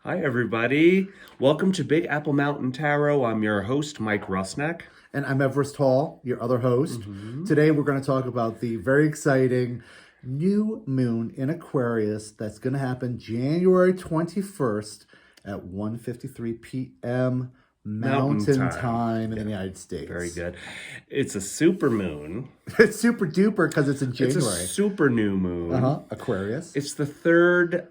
Hi, everybody. Welcome to Big Apple Mountain Tarot. I'm your host, Mike Rusnak. And I'm Everest Hall, your other host. Today we're going to talk about the very exciting new moon in Aquarius that's going to happen January 21st at 1:53 p.m. Mountain time in the United States. Very good. It's a super moon. It's super duper because it's in January. It's a super new moon. Aquarius. It's the third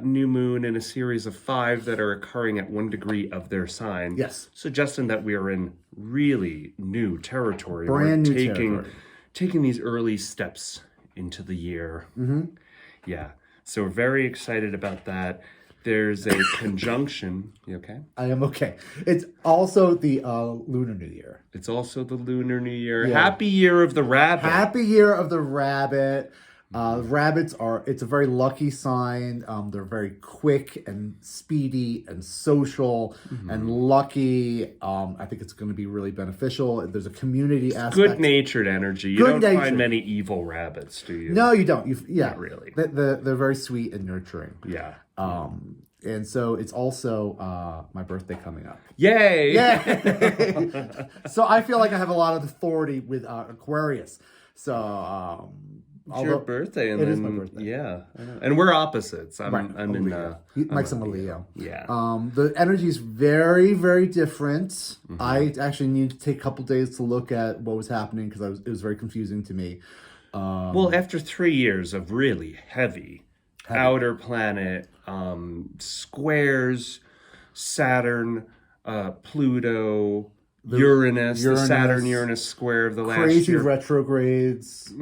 new moon in a series of 5 that are occurring at 1 degree of their sign. Yes. Suggesting that we are in really new territory. Brand new territory. Taking these early steps into the year. Yeah. So we're very excited about that. There's a conjunction. You okay? I am okay. It's also the Lunar New Year. It's also the Lunar New Year. Yeah. Happy Year of the Rabbit. Happy Year of the Rabbit. Rabbits it's a very lucky sign. They're very quick and speedy and social and lucky. I think it's going to be really beneficial. There's a community aspect. Good-natured energy. You don't find many evil rabbits, do you? No, you don't. Not really. They're very sweet and nurturing. Yeah. And so it's also my birthday coming up. Yay! Yay! So I feel like I have a lot of authority with Aquarius. So it's your birthday, and it is my birthday. Yeah, I know. And we're opposites. I'm in Mike's a Leo. Yeah. The energy is very, very different. I actually needed to take a couple days to look at what was happening because it was very confusing to me. Well, after 3 years of really heavy outer planet squares, Saturn, Pluto, Uranus, the Saturn-Uranus square of the last year. Crazy retrogrades.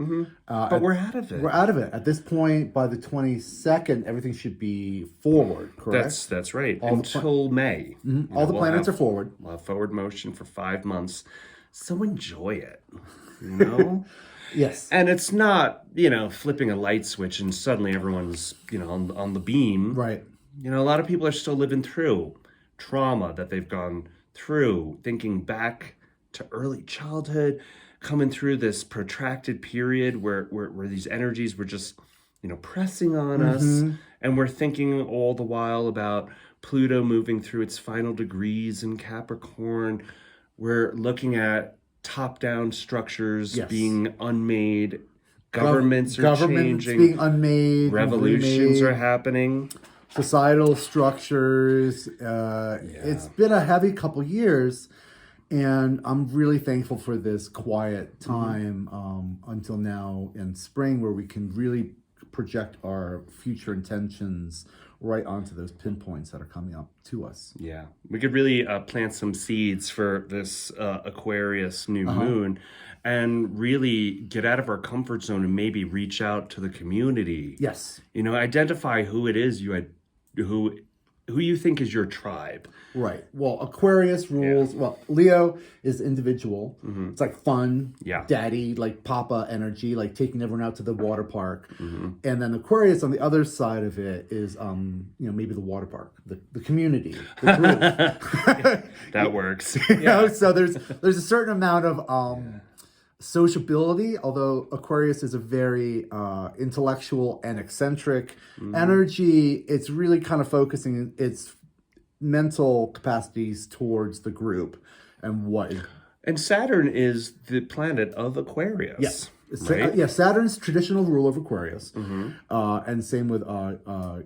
But we're out of it. We're out of it. At this point, by the 22nd, everything should be forward, correct? That's right. Until May. All the planets are forward. We'll have forward motion for 5 months. So enjoy it, you know? Yes. And it's not, flipping a light switch and suddenly everyone's, on the beam. Right. A lot of people are still living through trauma that they've gone through, thinking back to early childhood, coming through this protracted period where these energies were just, pressing on us. And we're thinking all the while about Pluto moving through its final degrees in Capricorn. We're looking at top-down structures being unmade. Governments are changing. Being unmade. Revolutions are happening. Societal structures. It's been a heavy couple years, and I'm really thankful for this quiet time until now in spring, where we can really project our future intentions right onto those pinpoints that are coming up to us. Yeah, we could really plant some seeds for this Aquarius new moon and really get out of our comfort zone and maybe reach out to the community. Yes. Identify who it is who you think is your tribe. Right. Well, Aquarius rules. Yeah. Well, Leo is individual. It's like fun, daddy, like papa energy, like taking everyone out to the water park. And then Aquarius on the other side of it is, maybe the water park, the community, the group. That works. So there's a certain amount of sociability, although Aquarius is a very intellectual and eccentric energy. It's really kind of focusing its mental capacities towards the group and Saturn is the planet of Aquarius. Yes. Right? Saturn's traditional rule of Aquarius, and same with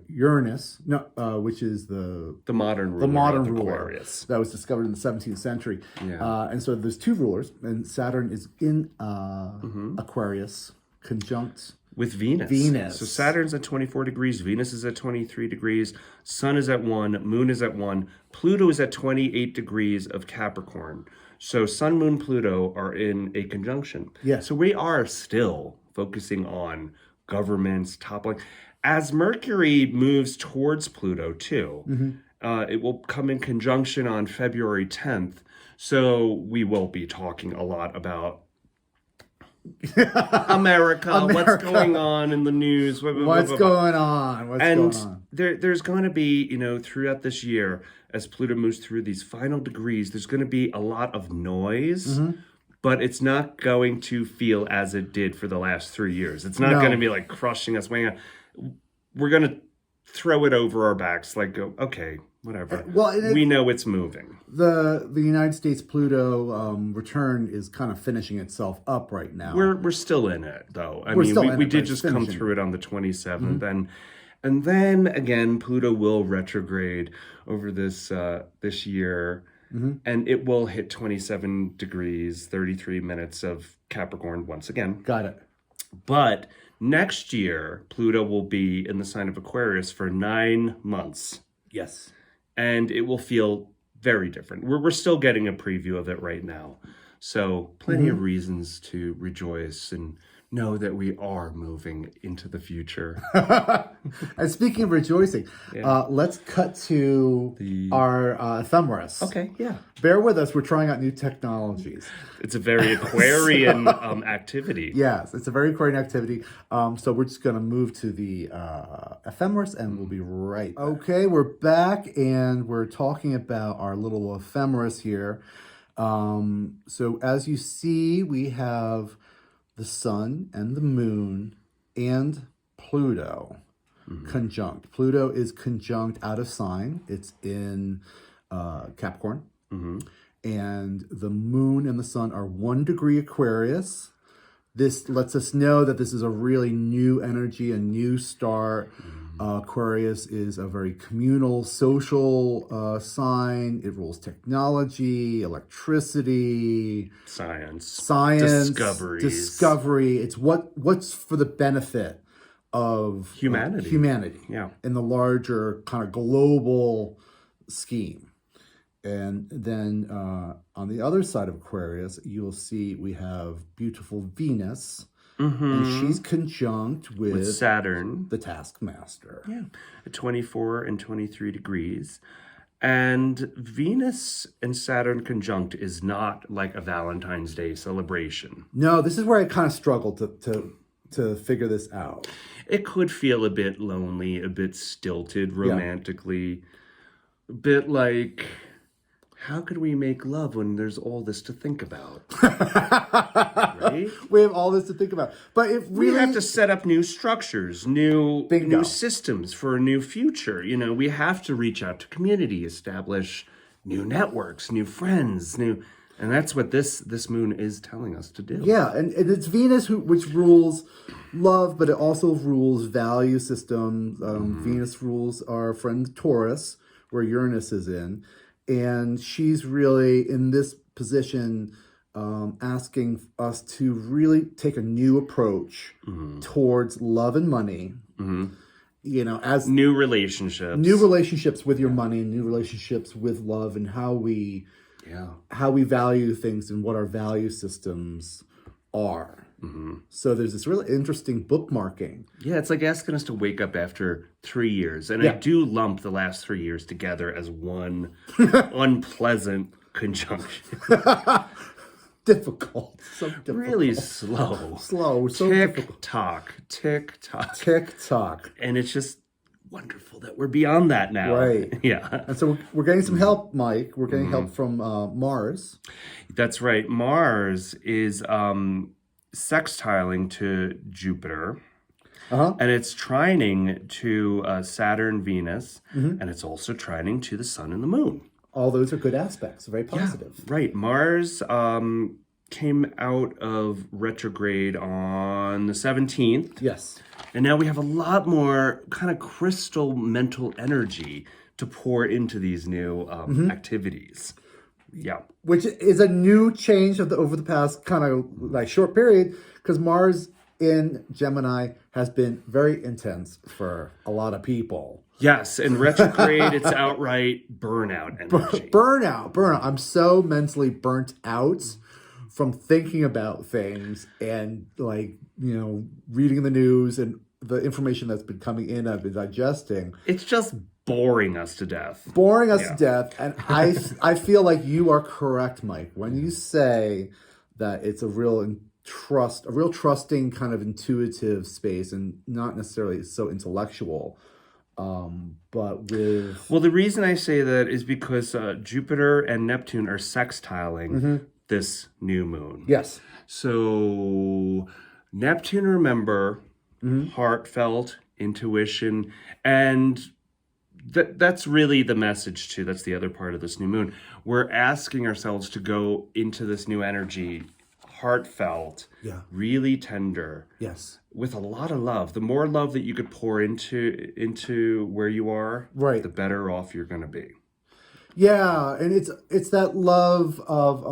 Uranus, which is the modern ruler of Aquarius that was discovered in the 17th century. And so there's 2 rulers, and Saturn is in Aquarius, conjunct with Venus. So Saturn's at 24 degrees, Venus is at 23 degrees, Sun is at 1, Moon is at 1, Pluto is at 28 degrees of Capricorn. So Sun, Moon, Pluto are in a conjunction. Yeah. So we are still focusing on governments, top line. As Mercury moves towards Pluto too, it will come in conjunction on February 10th. So we will be talking a lot about America, what's going on in the news, what's going on. There's going to be, throughout this year, as Pluto moves through these final degrees, there's going to be a lot of noise, but it's not going to feel as it did for the last 3 years. It's not going to be like crushing us. We're going to throw it over our backs, like go, okay, whatever. Well, We know it's moving. the United States Pluto return is kind of finishing itself up right now. We're still in it though. I We're mean, still we, in we it, but did it's just come finishing. through it on the 27th, and then again, Pluto will retrograde over this year, and it will hit 27 degrees, 33 minutes of Capricorn once again. Got it. But next year, Pluto will be in the sign of Aquarius for 9 months, Yes. and it will feel very different. We're still getting a preview of it right now. So plenty of reasons to rejoice and know that we are moving into the future. And speaking of rejoicing, let's cut to our ephemeris. Okay, yeah. Bear with us. We're trying out new technologies. It's a very Aquarian activity. Yes, it's a very Aquarian activity. So we're just going to move to the ephemeris and we'll be right back. Okay, we're back and we're talking about our little ephemeris here. So as you see, we have the sun and the moon and Pluto conjunct. Pluto is conjunct out of sign. It's in Capricorn. And the moon and the sun are 1 degree Aquarius. This lets us know that this is a really new energy, a new start. Aquarius is a very communal, social sign. It rules technology, electricity, Science, discovery. It's what's for the benefit of humanity in the larger kind of global scheme. And then on the other side of Aquarius, you'll see we have beautiful Venus. And she's conjunct with Saturn, the taskmaster. Yeah, at 24 and 23 degrees. And Venus and Saturn conjunct is not like a Valentine's Day celebration. No, this is where I kind of struggled to figure this out. It could feel a bit lonely, a bit stilted romantically, a bit like, how could we make love when there's all this to think about? Right? We have all this to think about. But it really... We have to set up new structures, new systems for a new future. You know, we have to reach out to community, establish new networks, new friends, and that's what this moon is telling us to do. Yeah, and it's Venus which rules love, but it also rules value systems. Venus rules our friend Taurus, where Uranus is in. And she's really in this position asking us to really take a new approach towards love and money. You know, as new relationships with your money, and new relationships with love, and how we value things and what our value systems are. So there's this really interesting bookmarking. Yeah, it's like asking us to wake up after 3 years. And I do lump the last 3 years together as one unpleasant conjunction. Difficult. So difficult. Really slow. So tick-tock. Tick-tock. And it's just wonderful that we're beyond that now. Right. Yeah. And so we're getting some help, Mike. We're getting help from Mars. That's right. Mars is sextiling to Jupiter. And it's trining to Saturn, Venus, and it's also trining to the sun and the moon. All those are good aspects, very positive. Yeah, right. Mars came out of retrograde on the 17th. Yes. And now we have a lot more kind of crystal mental energy to pour into these new activities. Yeah. Which is a new change over the past kind of like short period, because Mars in Gemini has been very intense for a lot of people. Yes, and retrograde, it's outright burnout energy. Burnout. I'm so mentally burnt out from thinking about things and reading the news and the information that's been coming in, I've been digesting. It's just boring us to death. And I feel like you are correct, Mike, when you say that it's a real trusting kind of intuitive space and not necessarily so intellectual. But with... Well, the reason I say that is because Jupiter and Neptune are sextiling this new moon. Yes. So Neptune, remember, heartfelt, intuition, and that's really the message too. That's the other part of this new moon. We're asking ourselves to go into this new energy heartfelt, really tender, with a lot of love. The more love that you could pour into where you are, the better off you're going to be. Yeah, and it's that love of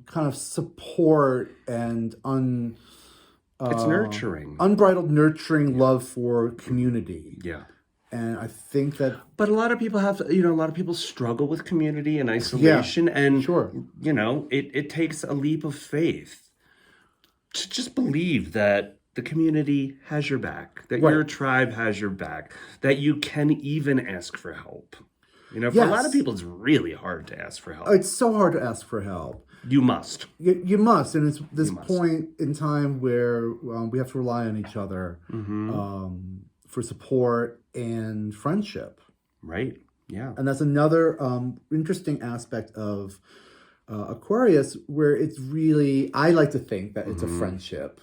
kind of support and it's nurturing, unbridled nurturing love for community. Yeah. And I think that... But a lot of people have, a lot of people struggle with community and isolation. And, it takes a leap of faith to just believe that the community has your back, that your tribe has your back, that you can even ask for help. For a lot of people, it's really hard to ask for help. It's so hard to ask for help. You must. You must. And it's this point in time where we have to rely on each other for support and friendship. Right. Yeah. And that's another interesting aspect of Aquarius, where it's really, I like to think that it's a friendship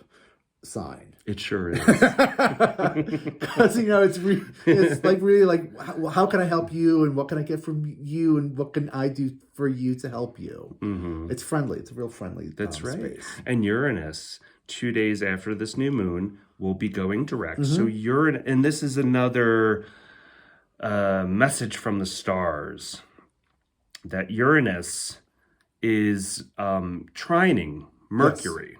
sign. It sure is. Because, it's like really like, how can I help you? And what can I get from you? And what can I do for you to help you? It's friendly. It's a real friendly That's right. space. And Uranus, 2 days after this new moon, will be going direct. So Uranus, and this is another message from the stars, that Uranus is trining Mercury.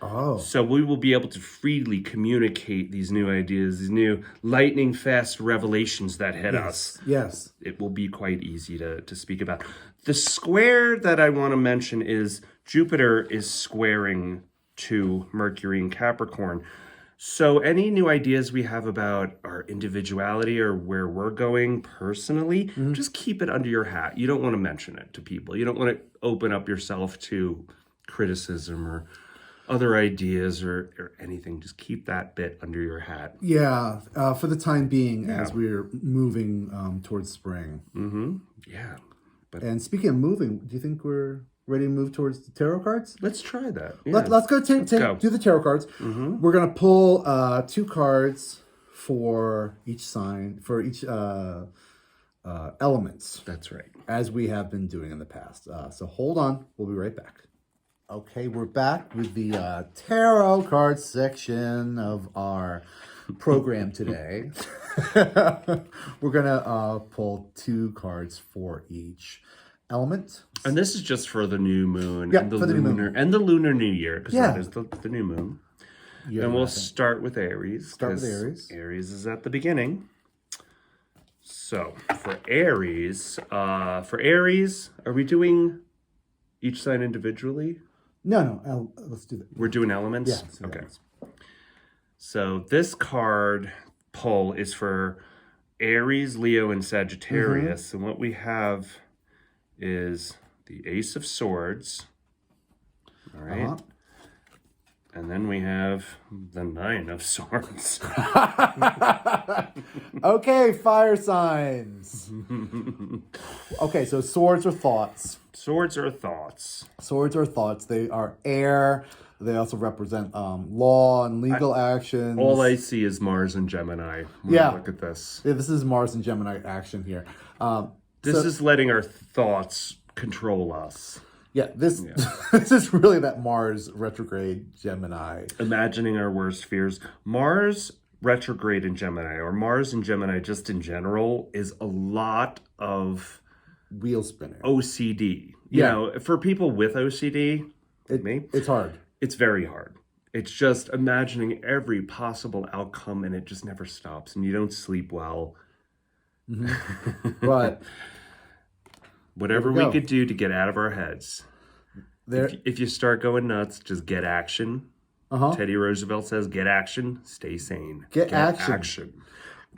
Oh. So we will be able to freely communicate these new ideas, these new lightning fast revelations that hit us. Yes. It will be quite easy to speak about. The square that I want to mention is Jupiter is squaring to Mercury in Capricorn. So any new ideas we have about our individuality or where we're going personally, just keep it under your hat. You don't want to mention it to people. You don't want to open up yourself to criticism or other ideas or anything. Just keep that bit under your hat. Yeah, for the time being, as we're moving towards spring. Yeah. And speaking of moving, do you think we're ready to move towards the tarot cards? Let's try that. Yeah. Let's go do the tarot cards. We're going to pull 2 cards for each sign, for each elements. That's right. As we have been doing in the past. So hold on. We'll be right back. Okay, we're back with the tarot card section of our program today. We're going to pull 2 cards for each element. And this is just for the new moon Yeah, and the for the new lunar moon. and the lunar new year, because that is the new moon. Yeah, and we'll start with Aries. Start with Aries. Aries is at the beginning. So for Aries, are we doing each sign individually? No. Let's do that. We're doing elements? Yeah. Okay. So this card pull is for Aries, Leo, and Sagittarius. And what we have is the Ace of Swords. All right. And then we have the 9 of Swords. Okay, fire signs. Okay, so swords are thoughts. Swords are thoughts. Swords are thoughts. They are air. They also represent law and legal actions. All I see is Mars and Gemini when I look at this. Yeah, this is Mars and Gemini action here. This is letting our thoughts control us. Yeah, this is really that Mars retrograde Gemini. Imagining our worst fears. Mars retrograde in Gemini, or Mars and Gemini just in general, is a lot of wheel spinning. OCD. You know, for people with OCD, it's hard. It's very hard. It's just imagining every possible outcome, and it just never stops, and you don't sleep well. But whatever we could do to get out of our heads. If you start going nuts, just get action. Teddy Roosevelt says, get action, stay sane. Get action.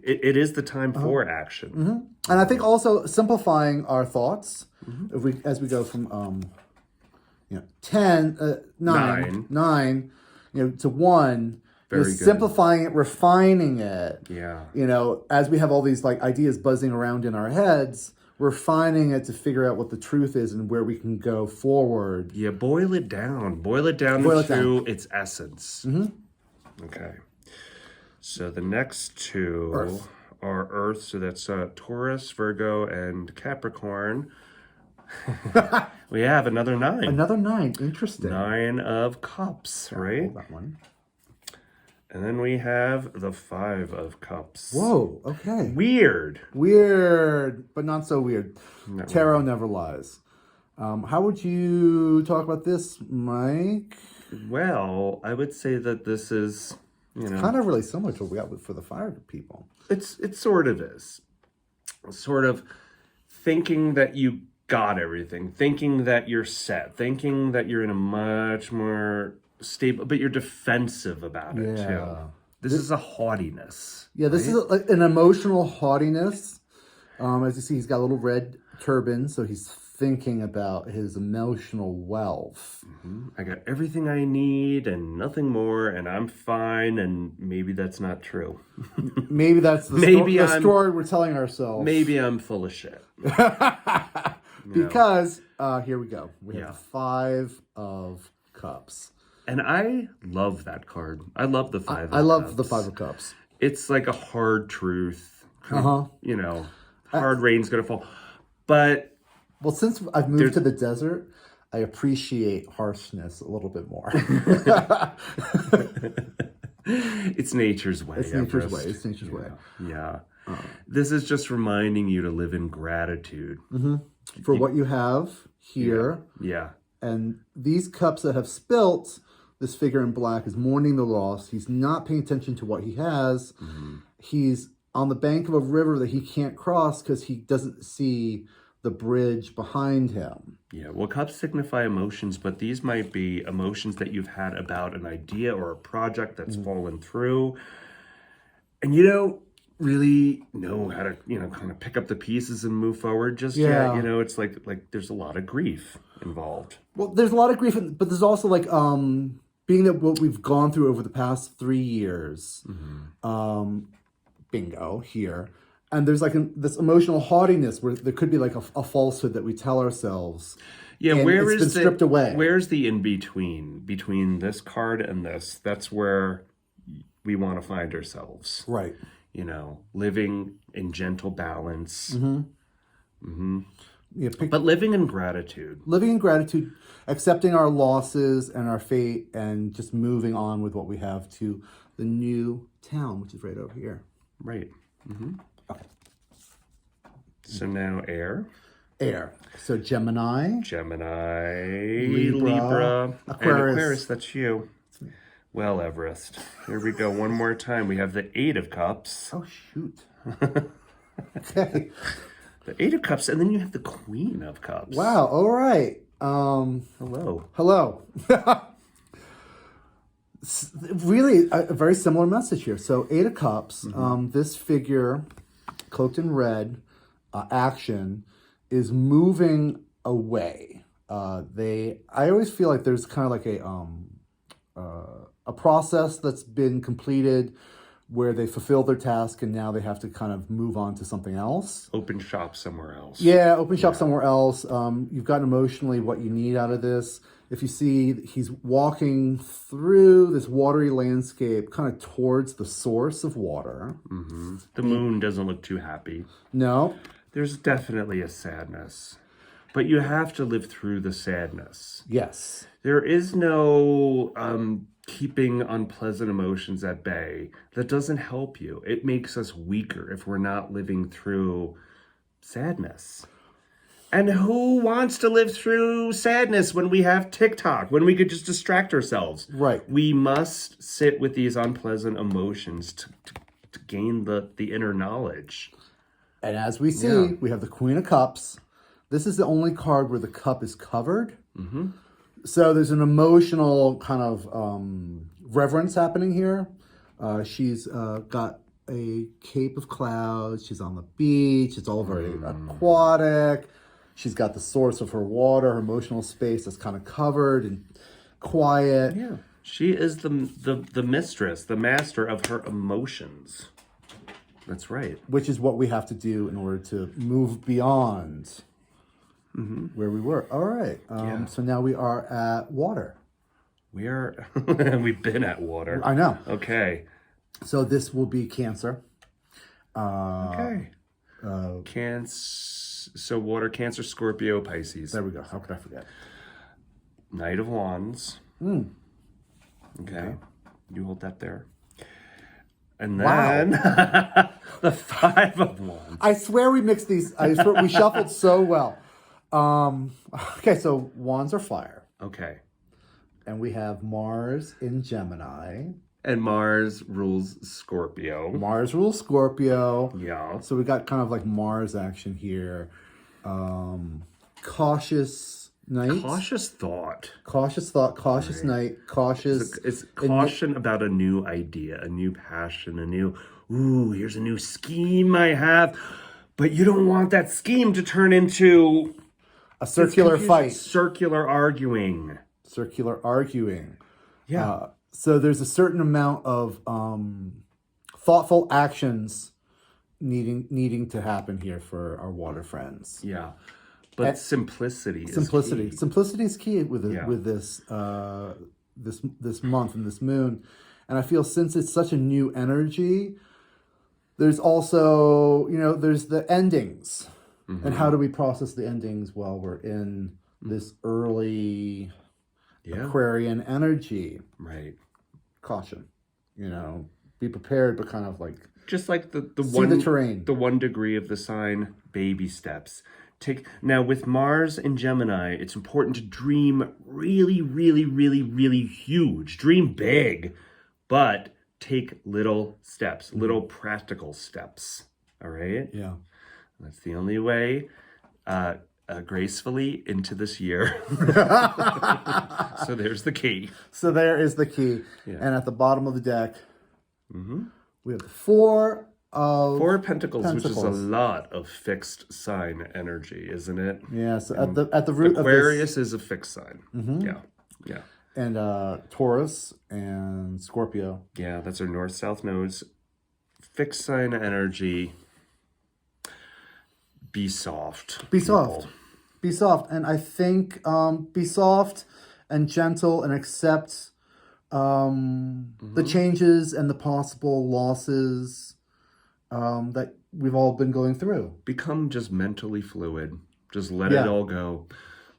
It is the time for action. And I think also simplifying our thoughts, as we go from 9 to 1, Very good. simplifying it, refining it. Yeah. As we have all these ideas buzzing around in our heads, refining it to figure out what the truth is and where we can go forward. Yeah, boil it down. Boil it down into its essence. Okay. So the next two Earth. are Earth. So that's Taurus, Virgo, and Capricorn. We have another 9. Another 9. Interesting. 9 of Cups, right? Hold that one. And then we have the 5 of Cups. Whoa, okay. Weird. Weird, but not so weird. Not Tarot never lies. How would you talk about this, Mike? Well, I would say that this is, Kind of really similar to what we got for the fire people. it sort of is. Sort of thinking that you got everything, thinking that you're set, thinking that you're in a much more stable, but you're defensive about it too. This is a haughtiness. Yeah, this is an emotional haughtiness. As you see, he's got a little red turban, so he's thinking about his emotional wealth. I got everything I need and nothing more, and I'm fine, and maybe that's not true. Maybe that's the story we're telling ourselves. Maybe I'm full of shit. Because, here we go. We have the 5 of Cups. And I love that card. I love the 5 of Cups. I love the 5 of Cups. It's like a hard truth. Hard rain's going to fall. But... Well, since I've moved to the desert, I appreciate harshness a little bit more. It's nature's way. It's nature's way. It's nature's way. Yeah. This is just reminding you to live in gratitude. For what you have here. Yeah. And these cups that have spilt, this figure in black is mourning the loss. He's not paying attention to what he has. He's on the bank of a river that he can't cross because he doesn't see the bridge behind him. Yeah, well, cups signify emotions, but these might be emotions that you've had about an idea or a project that's fallen through. And you don't really know how to, kind of pick up the pieces and move forward just yet. It's like there's a lot of grief involved. Well, there's a lot of grief, but there's also being that what we've gone through over the past 3 years, bingo, here. And there's this emotional haughtiness where there could be a falsehood that we tell ourselves. Yeah, and it's been stripped away. Where's the between this card and this? That's where we want to find ourselves. Right. Living in gentle balance. Yeah, but living in gratitude. Living in gratitude, accepting our losses and our fate, and just moving on with what we have to the new town, which is right over here. Right. Okay. So now air. Air. So Gemini, Libra, and Aquarius. That's you. Well, Everest. Here we go. One more time. We have the 8 of Cups. Oh, shoot. Okay. The 8 of Cups, and then you have the Queen of Cups. Wow. All right. Hello. Really, a very similar message here. So 8 of Cups, this figure, cloaked in red, action, is moving away. I always feel like there's kind of a process that's been completed where they fulfill their task and now they have to kind of move on to something else. Open shop somewhere else. Yeah, open shop somewhere else. You've gotten emotionally what you need out of this. If you see, he's walking through this watery landscape kind of towards the source of water. The moon doesn't look too happy. No. There's definitely a sadness. But you have to live through the sadness. Yes. There is no keeping unpleasant emotions at bay. That doesn't help you. It makes us weaker if we're not living through sadness. And who wants to live through sadness when we have TikTok, when we could just distract ourselves? Right. We must sit with these unpleasant emotions to gain the inner knowledge. And as we see, we have the Queen of Cups. This is the only card where the cup is covered. So there's an emotional kind of reverence happening here. She's got a cape of clouds. She's on the beach. It's all very aquatic. She's got the source of her water, her emotional space that's kind of covered and quiet. Yeah. She is the mistress, the master of her emotions. That's right. Which is what we have to do in order to move beyond where we were. All right. So now we are at water. We've been at water. I know. Okay. So this will be Cancer. Okay. So water, Cancer, Scorpio, Pisces. There we go. How could I forget? Knight of Wands. Okay. You hold that there. And then the Five of Wands. I swear we mixed these. I swear we shuffled so well. Okay, so Wands are fire. Okay. And we have Mars in Gemini. And Mars rules Scorpio. Mars rules Scorpio. Yeah. So we got kind of like Mars action here. Cautious night. Cautious thought. Cautious thought, cautious night, cautious. It's caution about a new idea, a new passion, here's a new scheme I have. But you don't want that scheme to turn into a circular fight. Circular arguing. Circular arguing. Yeah. So there's a certain amount of thoughtful actions needing to happen here for our water friends. Yeah. But simplicity is simplicity. key. Simplicity is key with this this month and this moon. And I feel since it's such a new energy, there's also, there's the endings. And how do we process the endings while we're in this early Aquarian energy? Right. Caution. Be prepared, but kind of like just like the see the terrain. The 1 degree of the sign, baby steps. Now with Mars in Gemini, it's important to dream really, really, really, really huge. Dream big, but take little steps, little practical steps. All right? Yeah. That's the only way gracefully into this year. So there's the key. So there is the key. Yeah. And at the bottom of the deck, we have the Four of Pentacles, which is a lot of fixed sign energy, isn't it? Yeah. So at the root Aquarius of is a fixed sign. Yeah. And Taurus and Scorpio. Yeah, that's our north-south nodes. Fixed sign energy. Be soft. Be soft. Be soft. And I think be soft and gentle and accept the changes and the possible losses that we've all been going through. Become just mentally fluid. Just let it all go.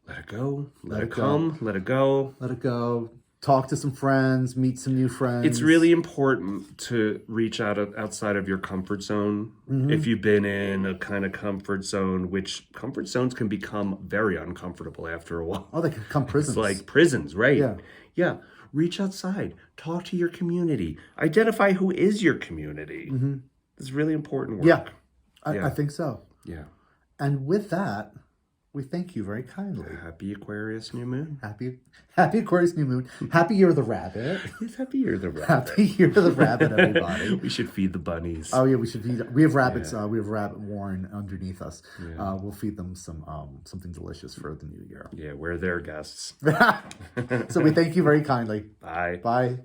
Let it go. Let it come. Let it go. Let it go. Talk to some friends. Meet some new friends. It's really important to reach outside of your comfort zone. If you've been in a kind of comfort zone, which comfort zones can become very uncomfortable after a while. Oh, they can become prisons. It's like prisons, right? Yeah. Reach outside. Talk to your community. Identify who is your community. It's really important work. I think so. Yeah. And with that, we thank you very kindly. Happy Aquarius new moon. Happy Aquarius new moon. Happy Year of the Rabbit. Yes, happy Year of the Rabbit. Happy Year of the Rabbit, everybody. We should feed the bunnies. Oh yeah, we should feed. We have rabbits. We have rabbit warren underneath us. We'll feed them something delicious for the new year. Yeah, we're their guests. So we thank you very kindly. Bye. Bye.